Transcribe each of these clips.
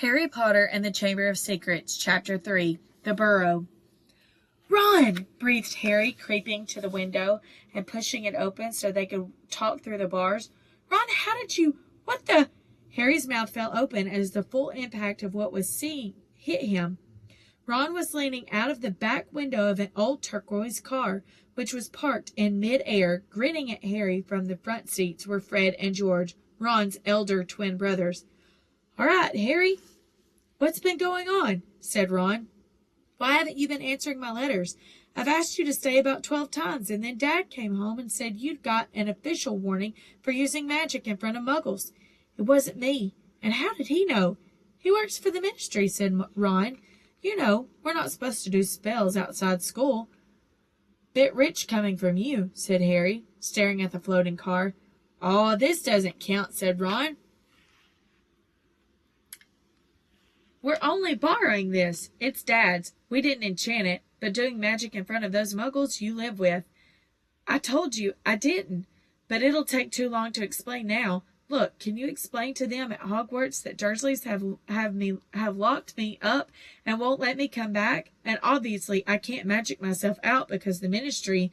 Harry Potter and the Chamber of Secrets, Chapter 3, The Burrow. "Run!" breathed Harry, creeping to the window and pushing it open so they could talk through the bars. "Ron, how did you... What the..." Harry's mouth fell open as the full impact of what was seen hit him. Ron was leaning out of the back window of an old turquoise car, which was parked in mid-air. Grinning at Harry from the front seats were Fred and George, Ron's elder twin brothers. "All right, Harry, what's been going on?" said Ron. "Why haven't you been answering my letters? I've asked you to stay about 12 times, and then Dad came home and said you'd got an official warning for using magic in front of Muggles. It wasn't me. And how did he know?" "He works for the ministry," said Ron. "You know, we're not supposed to do spells outside school." "Bit rich coming from you," said Harry, staring at the floating car. "Oh, this doesn't count," said Ron. "We're only borrowing this. It's Dad's. We didn't enchant it, but doing magic in front of those Muggles you live with." "I told you I didn't, but it'll take too long to explain now. Look, can you explain to them at Hogwarts that Dursleys have locked me up and won't let me come back? And obviously I can't magic myself out because the ministry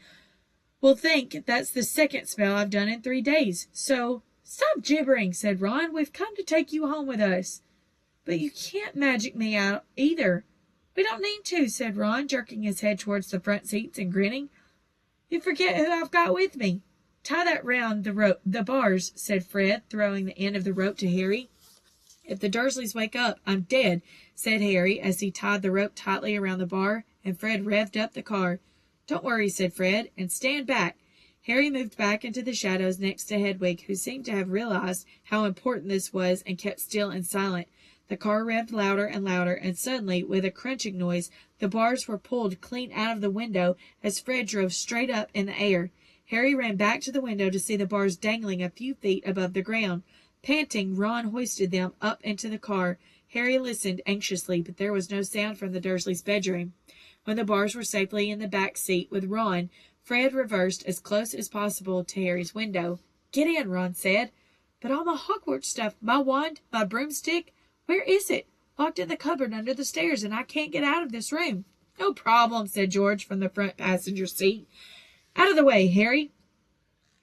will think that's the second spell I've done in 3 days. So..." "Stop gibbering," said Ron. "We've come to take you home with us." "But you can't magic me out either." "We don't need to," said Ron, jerking his head towards the front seats and grinning. "You forget who I've got with me." "Tie that round the bars," said Fred, throwing the end of the rope to Harry. "If the Dursleys wake up, I'm dead," said Harry as he tied the rope tightly around the bar, and Fred revved up the car. "Don't worry," said Fred, "and stand back." Harry moved back into the shadows next to Hedwig, who seemed to have realized how important this was and kept still and silent. The car revved louder and louder, and suddenly, with a crunching noise, the bars were pulled clean out of the window as Fred drove straight up in the air. Harry ran back to the window to see the bars dangling a few feet above the ground. Panting, Ron hoisted them up into the car. Harry listened anxiously, but there was no sound from the Dursleys' bedroom. When the bars were safely in the back seat with Ron, Fred reversed as close as possible to Harry's window. "Get in," Ron said. "But all my Hogwarts stuff, my wand, my broomstick, where is it?" "Locked in the cupboard under the stairs, and I can't get out of this room." "No problem," said George from the front passenger seat. "Out of the way, Harry."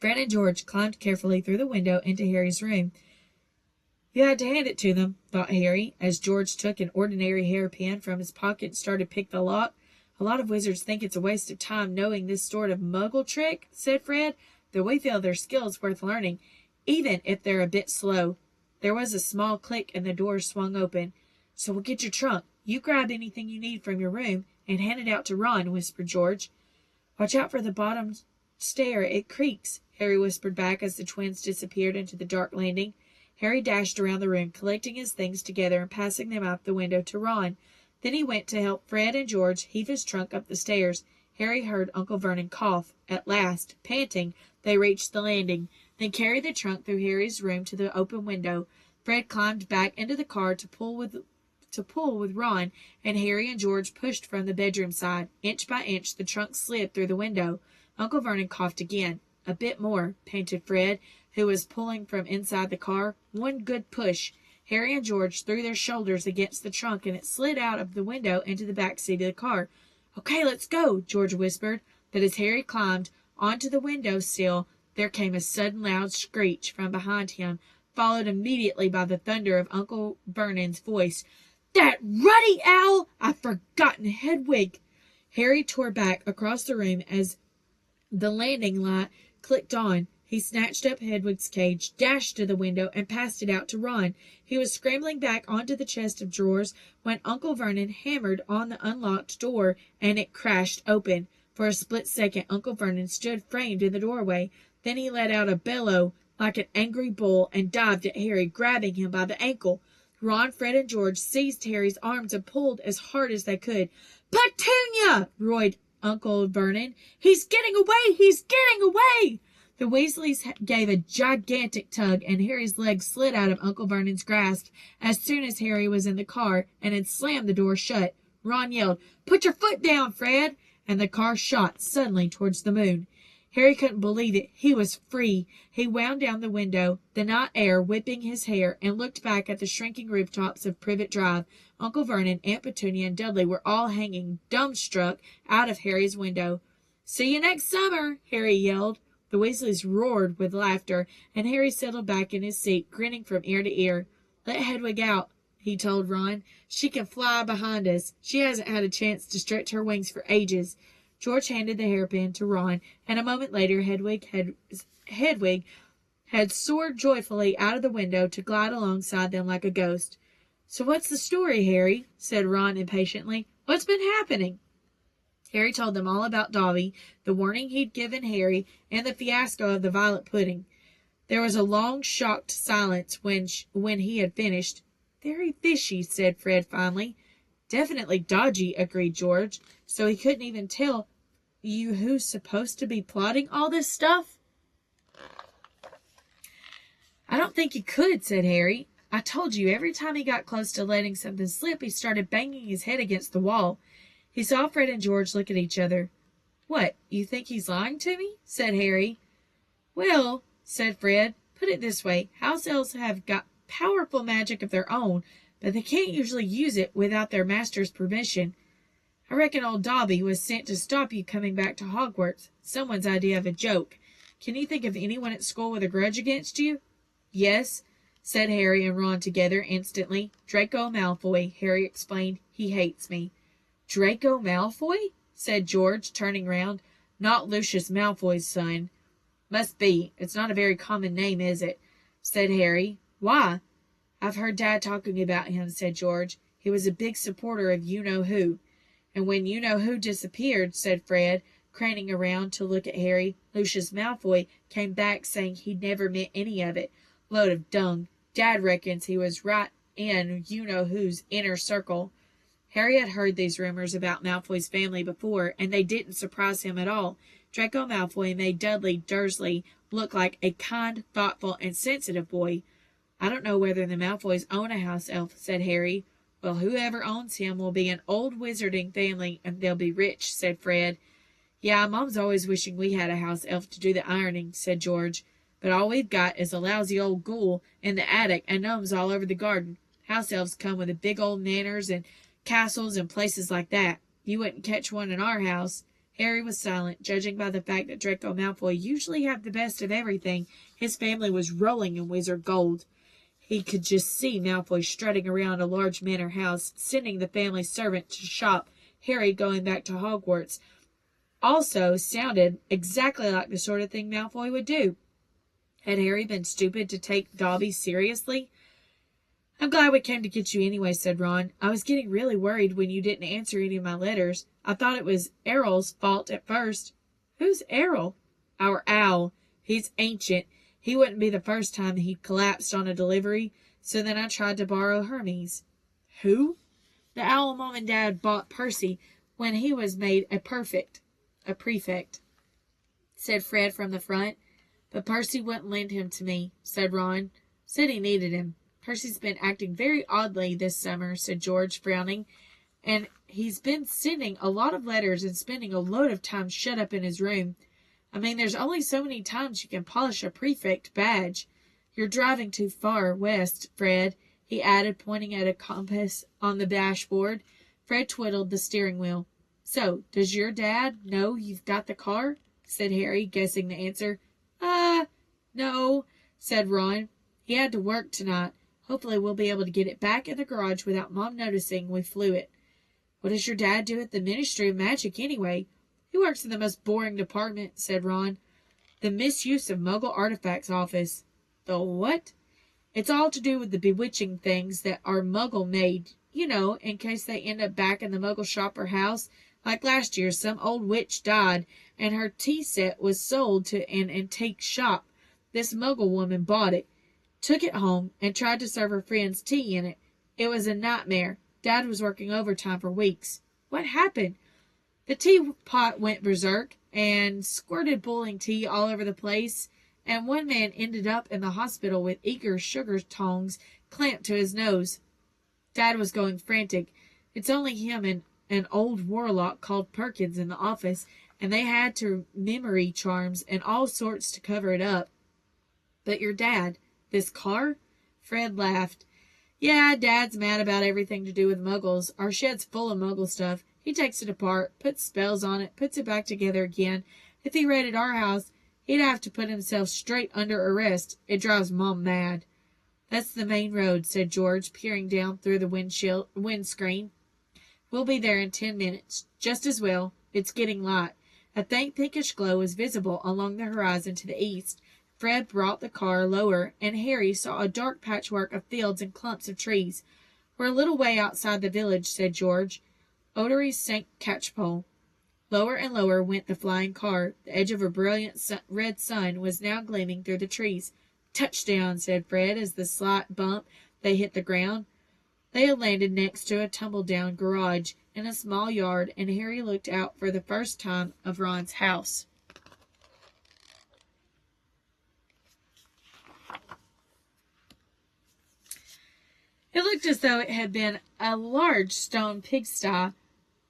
Fred and George climbed carefully through the window into Harry's room. "You had to hand it to them," thought Harry, as George took an ordinary hairpin from his pocket and started to pick the lock. "A lot of wizards think it's a waste of time knowing this sort of Muggle trick," said Fred, "though we feel their skill is worth learning, even if they're a bit slow." There was a small click and the door swung open. "So we'll get your trunk. You grab anything you need from your room and hand it out to Ron," whispered George. "Watch out for the bottom stair. It creaks," Harry whispered back as the twins disappeared into the dark landing. Harry dashed around the room, collecting his things together and passing them out the window to Ron. Then he went to help Fred and George heave his trunk up the stairs. Harry heard Uncle Vernon cough. At last, panting, they reached the landing, then carried the trunk through Harry's room to the open window. Fred climbed back into the car to pull with Ron, and Harry and George pushed from the bedroom side. Inch by inch, the trunk slid through the window. Uncle Vernon coughed again. "A bit more," panted Fred, who was pulling from inside the car. "One good push." Harry and George threw their shoulders against the trunk, and it slid out of the window into the back seat of the car. "Okay, let's go," George whispered, but as Harry climbed onto the window sill, there came a sudden loud screech from behind him, followed immediately by the thunder of Uncle Vernon's voice. "That ruddy owl! I've forgotten Hedwig!" Harry tore back across the room as the landing light clicked on. He snatched up Hedwig's cage, dashed to the window, and passed it out to Ron. He was scrambling back onto the chest of drawers when Uncle Vernon hammered on the unlocked door, and it crashed open. For a split second, Uncle Vernon stood framed in the doorway. Then he let out a bellow like an angry bull and dived at Harry, grabbing him by the ankle. Ron, Fred, and George seized Harry's arms and pulled as hard as they could. "Petunia!" roared Uncle Vernon. "He's getting away! He's getting away!" The Weasleys gave a gigantic tug, and Harry's legs slid out of Uncle Vernon's grasp as soon as Harry was in the car and had slammed the door shut. Ron yelled, "Put your foot down, Fred!" and the car shot suddenly towards the moon. Harry couldn't believe it. He was free. He wound down the window, the night air whipping his hair, and looked back at the shrinking rooftops of Privet Drive. Uncle Vernon, Aunt Petunia, and Dudley were all hanging, dumbstruck, out of Harry's window. "See you next summer!" Harry yelled. The Weasleys roared with laughter, and Harry settled back in his seat, grinning from ear to ear. "Let Hedwig out," he told Ron. "She can fly behind us. She hasn't had a chance to stretch her wings for ages." George handed the hairpin to Ron, and a moment later Hedwig had soared joyfully out of the window to glide alongside them like a ghost. "So what's the story, Harry?" said Ron impatiently. "What's been happening?" Harry told them all about Dobby, the warning he'd given Harry, and the fiasco of the violet pudding. There was a long, shocked silence when he had finished. "Very fishy," said Fred finally. "Definitely dodgy," agreed George. "So he couldn't even tell you who's supposed to be plotting all this stuff?" "I don't think he could," said Harry. "I told you, every time he got close to letting something slip, he started banging his head against the wall." He saw Fred and George look at each other. "What, you think he's lying to me?" said Harry. "Well," said Fred, "put it this way. House elves have got powerful magic of their own, but they can't usually use it without their master's permission. I reckon old Dobby was sent to stop you coming back to Hogwarts. Someone's idea of a joke. Can you think of anyone at school with a grudge against you?" "Yes," said Harry and Ron together instantly. "Draco Malfoy," Harry explained. "He hates me." "Draco Malfoy?" said George, turning round. "Not Lucius Malfoy's son." "Must be. It's not a very common name, is it?" said Harry. "Why?" "I've heard Dad talking about him," said George. "He was a big supporter of you-know-who." "And when you-know-who disappeared," said Fred, craning around to look at Harry, "Lucius Malfoy came back saying he'd never meant any of it. Load of dung. Dad reckons he was right in you-know-who's inner circle." Harry had heard these rumors about Malfoy's family before, and they didn't surprise him at all. Draco Malfoy made Dudley Dursley look like a kind, thoughtful, and sensitive boy. "I don't know whether the Malfoys own a house elf," said Harry. "Well, whoever owns him will be an old wizarding family, and they'll be rich," said Fred. "Yeah, Mom's always wishing we had a house elf to do the ironing," said George. "But all we've got is a lousy old ghoul in the attic and gnomes all over the garden. House elves come with the big old manors and castles and places like that. You wouldn't catch one in our house." Harry was silent. Judging by the fact that Draco Malfoy usually had the best of everything, his family was rolling in wizard gold. He could just see Malfoy strutting around a large manor house, sending the family servant to shop. Harry going back to Hogwarts also sounded exactly like the sort of thing Malfoy would do. Had Harry been stupid to take Dobby seriously? "I'm glad we came to get you anyway," said Ron. "I was getting really worried when you didn't answer any of my letters. I thought it was Errol's fault at first." "Who's Errol?" "Our owl. He's ancient. He wouldn't be the first time he'd collapsed on a delivery, so then I tried to borrow Hermes." "Who?" "The owl Mom and Dad bought Percy when he was made a prefect," said Fred from the front. "But Percy wouldn't lend him to me," said Ron. "Said he needed him." "Percy's been acting very oddly this summer," said George, frowning, "and he's been sending a lot of letters and spending a load of time shut up in his room. I mean, there's only so many times you can polish a prefect badge. You're driving too far west, Fred," he added, pointing at a compass on the dashboard. Fred twiddled the steering wheel. "So, does your dad know you've got the car?" said Harry, guessing the answer. No," said Ron. "He had to work tonight. Hopefully we'll be able to get it back in the garage without Mom noticing we flew it." "What does your dad do at the Ministry of Magic, anyway?" "He works in the most boring department," said Ron. "The Misuse of Muggle Artifacts office." "The what?" "It's all to do with the bewitching things that are Muggle made, you know, in case they end up back in the Muggle shop or house. Like last year, some old witch died, and her tea set was sold to an antique shop. This Muggle woman bought it, took it home, and tried to serve her friends tea in it. It was a nightmare. Dad was working overtime for weeks." "What happened?" "The teapot went berserk, and squirted boiling tea all over the place, and one man ended up in the hospital with eager sugar tongs clamped to his nose. Dad was going frantic. It's only him and an old warlock called Perkins in the office, and they had to memory charms and all sorts to cover it up. But your dad, this car? Fred laughed. Yeah, Dad's mad about everything to do with muggles. Our shed's full of muggle stuff. He takes it apart, puts spells on it, puts it back together again. If he raided our house, he'd have to put himself straight under arrest. It drives Mom mad. That's the main road, said George, peering down through the windscreen. We'll be there in 10 minutes. Just as well. It's getting light. A faint pinkish glow was visible along the horizon to the east. Fred brought the car lower, and Harry saw a dark patchwork of fields and clumps of trees. We're a little way outside the village, said George. Odory sank catchpole. Lower and lower went the flying car. The edge of a brilliant red sun was now gleaming through the trees. Touchdown, said Fred as the slight bump they hit the ground. They had landed next to a tumble-down garage in a small yard, and Harry looked out for the first time of Ron's house. It looked as though it had been a large stone pigsty,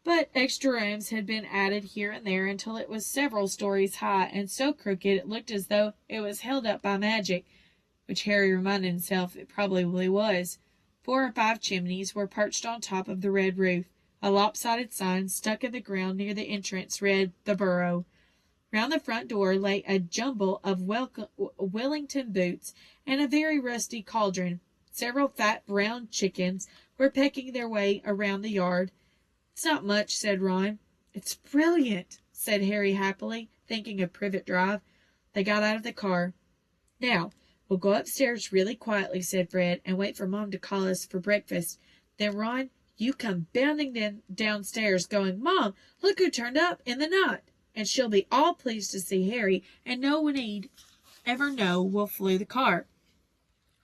but extra rooms had been added here and there until it was several stories high, and so crooked it looked as though it was held up by magic, which Harry reminded himself it probably was. 4 or 5 chimneys were perched on top of the red roof. A lopsided sign stuck in the ground near the entrance read, "The Burrow." Round the front door lay a jumble of Wellington boots and a very rusty cauldron. Several fat brown chickens were pecking their way around the yard. It's not much, said Ron. It's brilliant, said Harry happily, thinking of Privet Drive. They got out of the car. Now, we'll go upstairs really quietly, said Fred, and wait for Mom to call us for breakfast. Then, Ron, you come bounding downstairs, going, Mom, look who turned up in the night. And she'll be all pleased to see Harry, and no one need ever know we'll flew the car.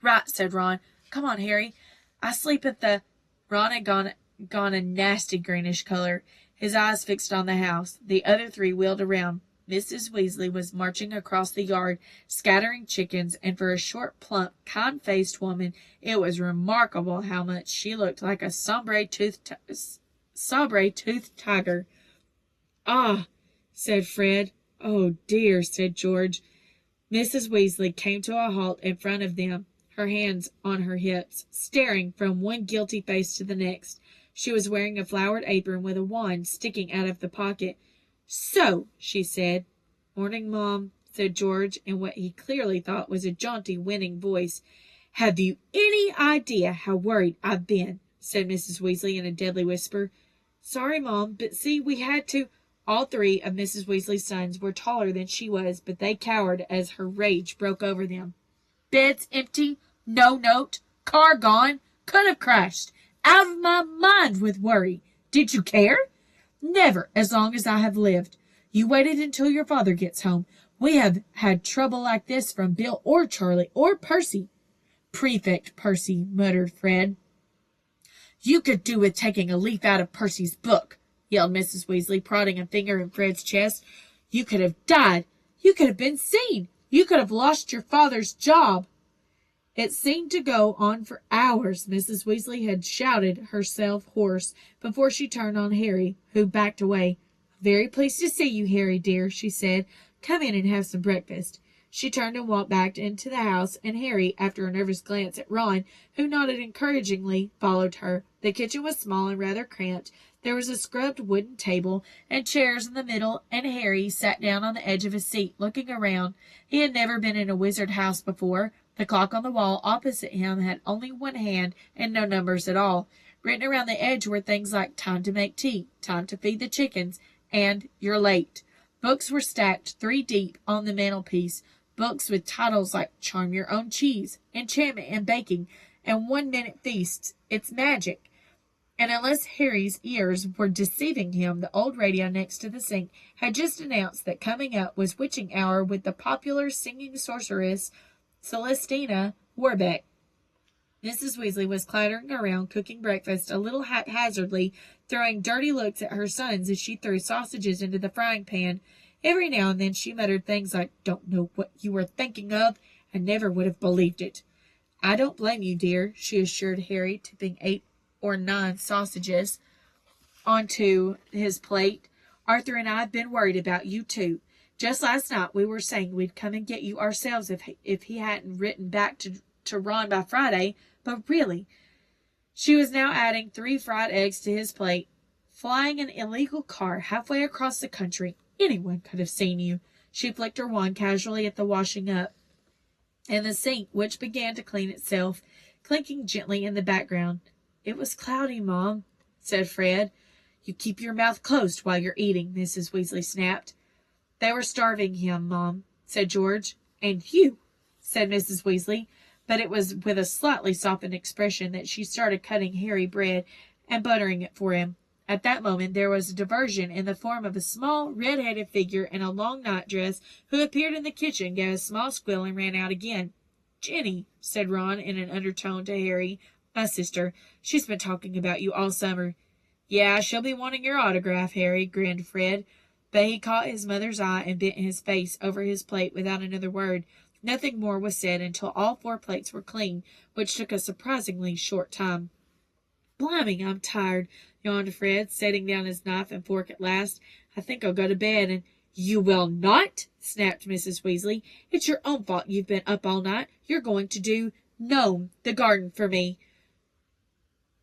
Right, said Ron. Come on, Harry. I sleep at the... Ron had gone a nasty greenish color, his eyes fixed on the house. The other 3 wheeled around. Mrs. Weasley was marching across the yard, scattering chickens, and for a short, plump, kind-faced woman, it was remarkable how much she looked like a sabre-toothed tiger. Ah, said Fred. Oh, dear, said George. Mrs. Weasley came to a halt in front of them, her hands on her hips, staring from one guilty face to the next. She was wearing a flowered apron with a wand sticking out of the pocket. So, she said. Morning, Mom, said George, in what he clearly thought was a jaunty, winning voice. Have you any idea how worried I've been? Said Mrs. Weasley in a deadly whisper. Sorry, Mom, but see, we had to... All 3 of Mrs. Weasley's sons were taller than she was, but they cowered as her rage broke over them. Bed's empty, no note, car gone, could have crashed. Out of my mind with worry. Did you care? Never, as long as I have lived. You waited until your father gets home. We have had trouble like this from Bill or Charlie or Percy. Prefect Percy, muttered Fred. You could do with taking a leaf out of Percy's book, yelled Mrs. Weasley, prodding a finger in Fred's chest. You could have died. You could have been seen. You could have lost your father's job. It seemed to go on for hours. Mrs. Weasley had shouted herself hoarse before she turned on Harry, who backed away. Very pleased to see you, Harry, dear, she said. Come in and have some breakfast. She turned and walked back into the house, and Harry, after a nervous glance at Ron, who nodded encouragingly, followed her. The kitchen was small and rather cramped. There was a scrubbed wooden table and chairs in the middle, and Harry sat down on the edge of a seat, looking around. He had never been in a wizard house before. The clock on the wall opposite him had only 1 hand and no numbers at all. Written around the edge were things like time to make tea, time to feed the chickens, and you're late. Books were stacked 3 deep on the mantelpiece, books with titles like Charm Your Own Cheese, Enchantment and Baking, and 1-Minute Feasts. It's magic. And unless Harry's ears were deceiving him, the old radio next to the sink had just announced that coming up was Witching Hour with the popular singing sorceress Celestina Warbeck. Mrs. Weasley was clattering around cooking breakfast a little haphazardly, throwing dirty looks at her sons as she threw sausages into the frying pan. Every now and then she muttered things like, "Don't know what you were thinking of, and never would have believed it." "I don't blame you, dear," she assured Harry, tipping 8 or 9 sausages onto his plate. Arthur and I have been worried about you, too. Just last night we were saying we'd come and get you ourselves if he hadn't written back to Ron by Friday, but really." She was now adding 3 fried eggs to his plate. "Flying an illegal car halfway across the country. Anyone could have seen you." She flicked her wand casually at the washing up and the sink, which began to clean itself, clinking gently in the background. "It was cloudy, Mom," said Fred. "You keep your mouth closed while you're eating," Mrs. Weasley snapped. "They were starving him, Mom," said George. "And you," said Mrs. Weasley, but it was with a slightly softened expression that she started cutting Harry bread and buttering it for him. At that moment there was a diversion in the form of a small, red-headed figure in a long nightdress who appeared in the kitchen, gave a small squeal, and ran out again. "Jenny," said Ron in an undertone to Harry, "my sister. She's been talking about you all summer." "Yeah, she'll be wanting your autograph, Harry," grinned Fred. But he caught his mother's eye and bent his face over his plate without another word. Nothing more was said until all 4 plates were clean, which took a surprisingly short time. "Blimey, I'm tired," yawned Fred, setting down his knife and fork at last. "I think I'll go to bed and—" "You will not!" snapped Mrs. Weasley. "It's your own fault you've been up all night. You're going to gnome the garden for me.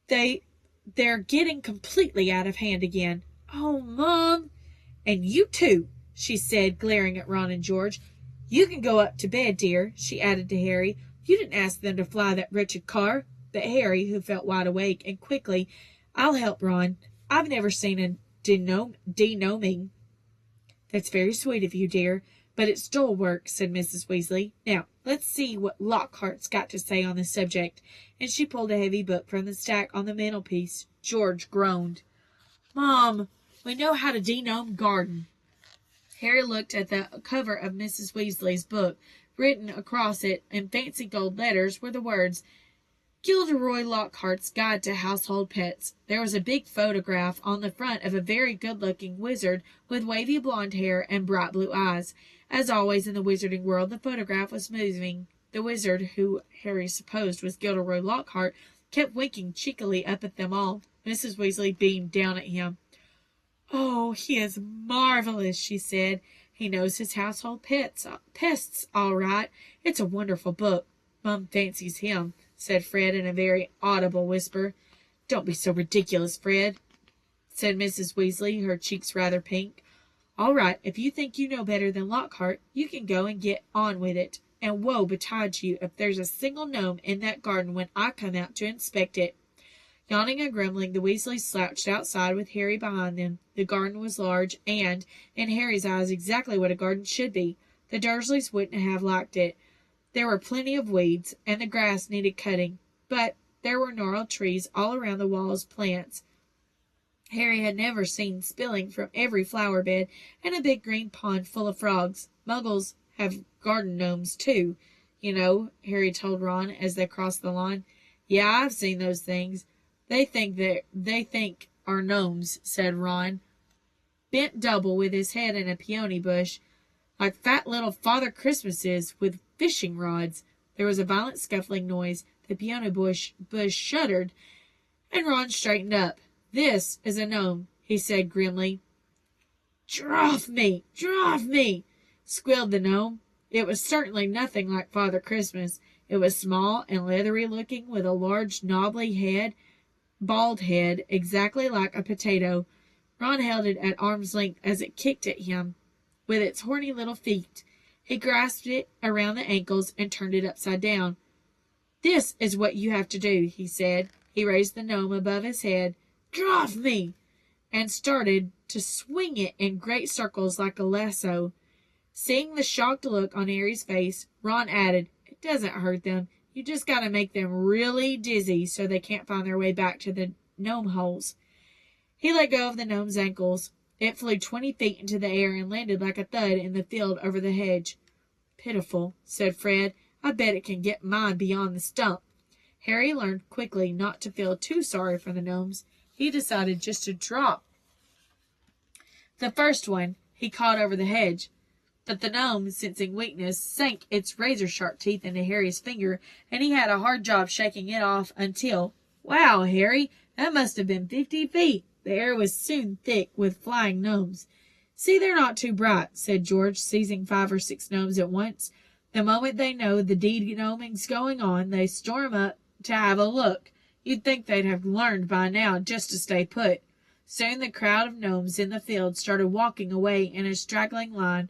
They're getting completely out of hand again." "Oh, Mom!" "And you too," she said, glaring at Ron and George. "You can go up to bed, dear," she added to Harry. "You didn't ask them to fly that wretched car." But Harry, who felt wide awake, and quickly, "I'll help Ron. I've never seen a denoming." "That's very sweet of you, dear, but it's dull work," said Mrs. Weasley. "Now, let's see what Lockhart's got to say on the subject." And she pulled a heavy book from the stack on the mantelpiece. George groaned. "Mom, we know how to denome garden." Harry looked at the cover of Mrs. Weasley's book. Written across it in fancy gold letters were the words, "Gilderoy Lockhart's Guide to Household Pets." There was a big photograph on the front of a very good-looking wizard with wavy blonde hair and bright blue eyes. As always in the wizarding world, the photograph was moving. The wizard, who Harry supposed was Gilderoy Lockhart, kept winking cheekily up at them all. Mrs. Weasley beamed down at him. "Oh, he is marvelous," she said. "He knows his household pests all right. It's a wonderful book. Mum fancies him," said Fred in a very audible whisper. "Don't be so ridiculous, Fred," said Mrs. Weasley, her cheeks rather pink. "All right, if you think you know better than Lockhart, you can go and get on with it. And woe betide you if there's a single gnome in that garden when I come out to inspect it." Yawning and grumbling, the Weasleys slouched outside with Harry behind them. The garden was large, and, in Harry's eyes, exactly what a garden should be. The Dursleys wouldn't have liked it. There were plenty of weeds, and the grass needed cutting, but there were gnarled trees all around the walls, plants Harry had never seen spilling from every flower bed, and a big green pond full of frogs. "Muggles have garden gnomes, too, you know," Harry told Ron as they crossed the lawn. "Yeah, I've seen those things. They think are gnomes," said Ron, bent double with his head in a peony bush, "like fat little Father Christmases with fishing rods." There was a violent scuffling noise. The peony bush shuddered, and Ron straightened up. "This is a gnome," he said grimly. Draw me! Squealed the gnome. It was certainly nothing like Father Christmas. It was small and leathery looking, with a large bald head, exactly like a potato. Ron held it at arm's length as it kicked at him with its horny little feet. He grasped it around the ankles and turned it upside down. "This is what you have to do," he said. He raised the gnome above his head. "Draw me!" and started to swing it in great circles like a lasso. Seeing the shocked look on Harry's face, Ron added, "It doesn't hurt them. You just got to make them really dizzy so they can't find their way back to the gnome holes." He let go of the gnome's ankles. It flew 20 feet into the air and landed like a thud in the field over the hedge. "Pitiful," said Fred. "I bet it can get mine beyond the stump." Harry learned quickly not to feel too sorry for the gnomes. He decided just to drop the first one he caught over the hedge. But the gnome, sensing weakness, sank its razor-sharp teeth into Harry's finger, and he had a hard job shaking it off until— "Wow, Harry, that must have been 50 feet. The air was soon thick with flying gnomes. See, they're not too bright, said George, seizing 5 or 6 gnomes at once. The moment they know the de-gnoming's going on, they storm up to have a look. You'd think they'd have learned by now just to stay put. Soon the crowd of gnomes in the field started walking away in a straggling line,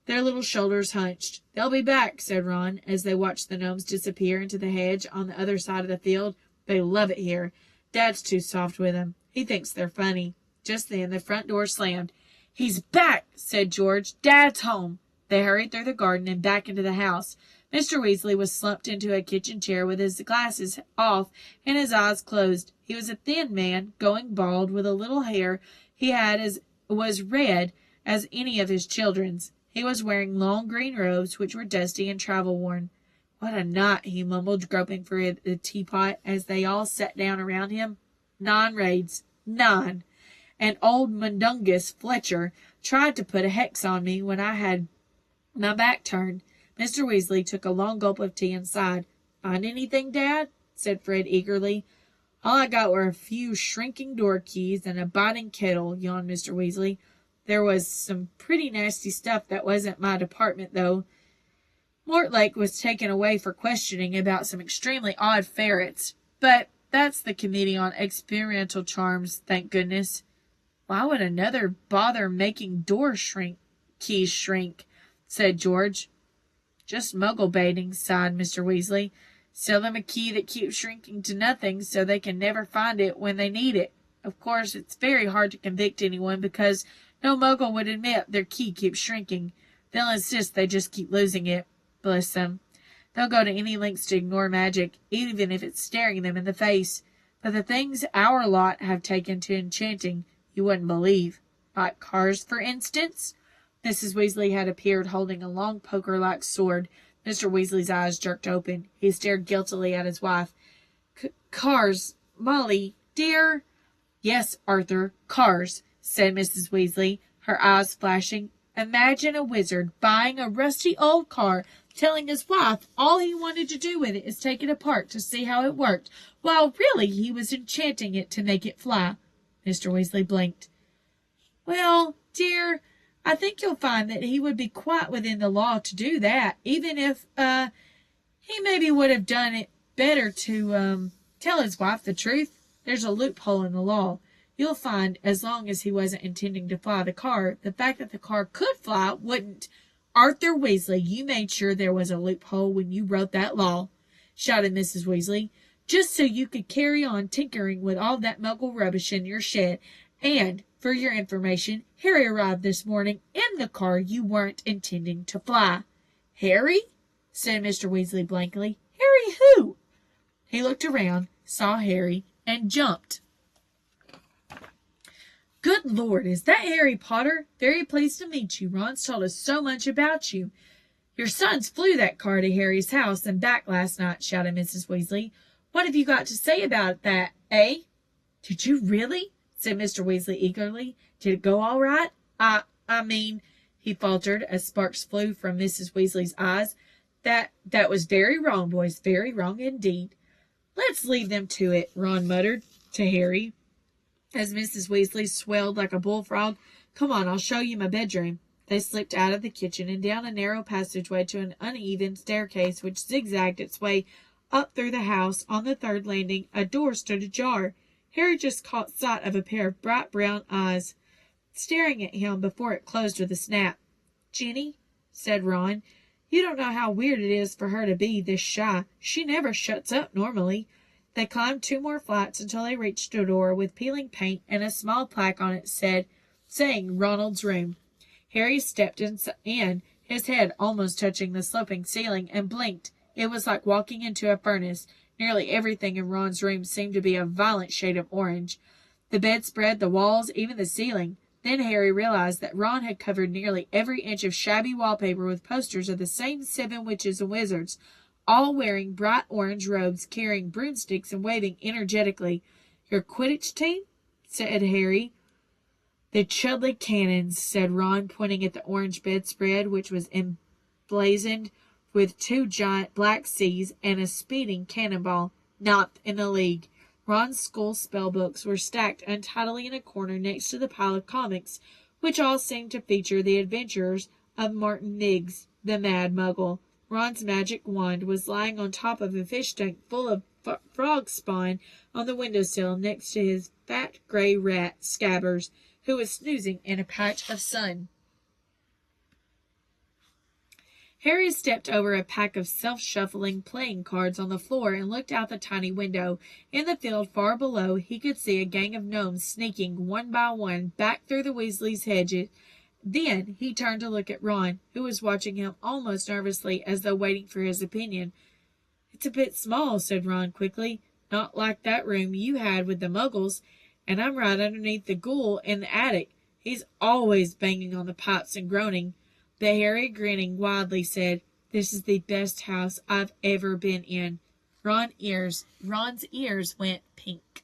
their little shoulders hunched. They'll be back, said Ron, as they watched the gnomes disappear into the hedge on the other side of the field. They love it here. Dad's too soft with them. He thinks they're funny. Just then the front door slammed. He's back, said George. Dad's home. They hurried through the garden and back into the house. Mr. Weasley was slumped into a kitchen chair with his glasses off and his eyes closed. He was a thin man, going bald, with a little hair he had was red as any of his children's. He was wearing long green robes, which were dusty and travel-worn. What a night, he mumbled, groping for the teapot as they all sat down around him. 9 raids. 9. And old Mundungus Fletcher tried to put a hex on me when I had my back turned. Mr. Weasley took a long gulp of tea and sighed. Find anything, Dad? Said Fred eagerly. All I got were a few shrinking door keys and a biting kettle, yawned Mr. Weasley. There was some pretty nasty stuff that wasn't my department, though. Mortlake was taken away for questioning about some extremely odd ferrets. But that's the Committee on Experimental Charms, thank goodness. Why would another bother making keys shrink? Said George. Just muggle baiting, sighed Mr. Weasley. Sell them a key that keeps shrinking to nothing so they can never find it when they need it. Of course, it's very hard to convict anyone because no muggle would admit their key keeps shrinking. They'll insist they just keep losing it. Bless them. They'll go to any lengths to ignore magic, even if it's staring them in the face. But the things our lot have taken to enchanting, you wouldn't believe. Like cars, for instance. Mrs. Weasley had appeared holding a long poker-like sword. Mr. Weasley's eyes jerked open. He stared guiltily at his wife. Cars, Molly, dear. Yes, Arthur, cars, said Mrs. Weasley, her eyes flashing. Imagine a wizard buying a rusty old car, telling his wife all he wanted to do with it is take it apart to see how it worked, while really he was enchanting it to make it fly. Mr. Weasley blinked. Well, dear, I think you'll find that he would be quite within the law to do that, even if, he maybe would have done it better to, tell his wife the truth. There's a loophole in the law. You'll find, as long as he wasn't intending to fly the car, the fact that the car could fly wouldn't. Arthur Weasley, you made sure there was a loophole when you wrote that law, shouted Mrs. Weasley, just so you could carry on tinkering with all that muggle rubbish in your shed. And, for your information, Harry arrived this morning in the car you weren't intending to fly. Harry? Said Mr. Weasley blankly. Harry who? He looked around, saw Harry, and jumped. Good Lord, is that Harry Potter? Very pleased to meet you. Ron's told us so much about you. Your sons flew that car to Harry's house and back last night, shouted Mrs. Weasley. What have you got to say about that, eh? Did you really? Said Mr. Weasley eagerly. Did it go all right? I mean, he faltered as sparks flew from Mrs. Weasley's eyes. That was very wrong, boys, very wrong indeed. Let's leave them to it, Ron muttered to Harry, as Mrs. Weasley swelled like a bullfrog. Come on, I'll show you my bedroom. They slipped out of the kitchen and down a narrow passageway to an uneven staircase which zigzagged its way up through the house. On the 3rd landing, a door stood ajar. Harry just caught sight of a pair of bright brown eyes staring at him before it closed with a snap. Ginny, said Ron, you don't know how weird it is for her to be this shy. She never shuts up normally. They climbed 2 more flights until they reached a door with peeling paint and a small plaque on it saying Ronald's room. Harry stepped in, his head almost touching the sloping ceiling, and blinked. It was like walking into a furnace. Nearly everything in Ron's room seemed to be a violent shade of orange. The bedspread, the walls, even the ceiling. Then Harry realized that Ron had covered nearly every inch of shabby wallpaper with posters of the same 7 witches and wizards, all wearing bright orange robes, carrying broomsticks and waving energetically. Your Quidditch team? Said Harry. The Chudley Cannons, said Ron, pointing at the orange bedspread, which was emblazoned with 2 giant black C's and a speeding cannonball. 9th in the league. Ron's school spell books were stacked untidily in a corner next to the pile of comics, which all seemed to feature the adventures of Martin Niggs, the Mad Muggle. Ron's magic wand was lying on top of a fish tank full of frog spawn on the windowsill next to his fat gray rat, Scabbers, who was snoozing in a patch of sun. Harry stepped over a pack of self-shuffling playing cards on the floor and looked out the tiny window. In the field far below, he could see a gang of gnomes sneaking one by one back through the Weasleys' hedges. Then he turned to look at Ron, who was watching him almost nervously as though waiting for his opinion. "It's a bit small," said Ron quickly. "Not like that room you had with the Muggles, and I'm right underneath the ghoul in the attic. He's always banging on the pipes and groaning." But Harry, grinning widely, said, "This is the best house I've ever been in." Ron's ears went pink.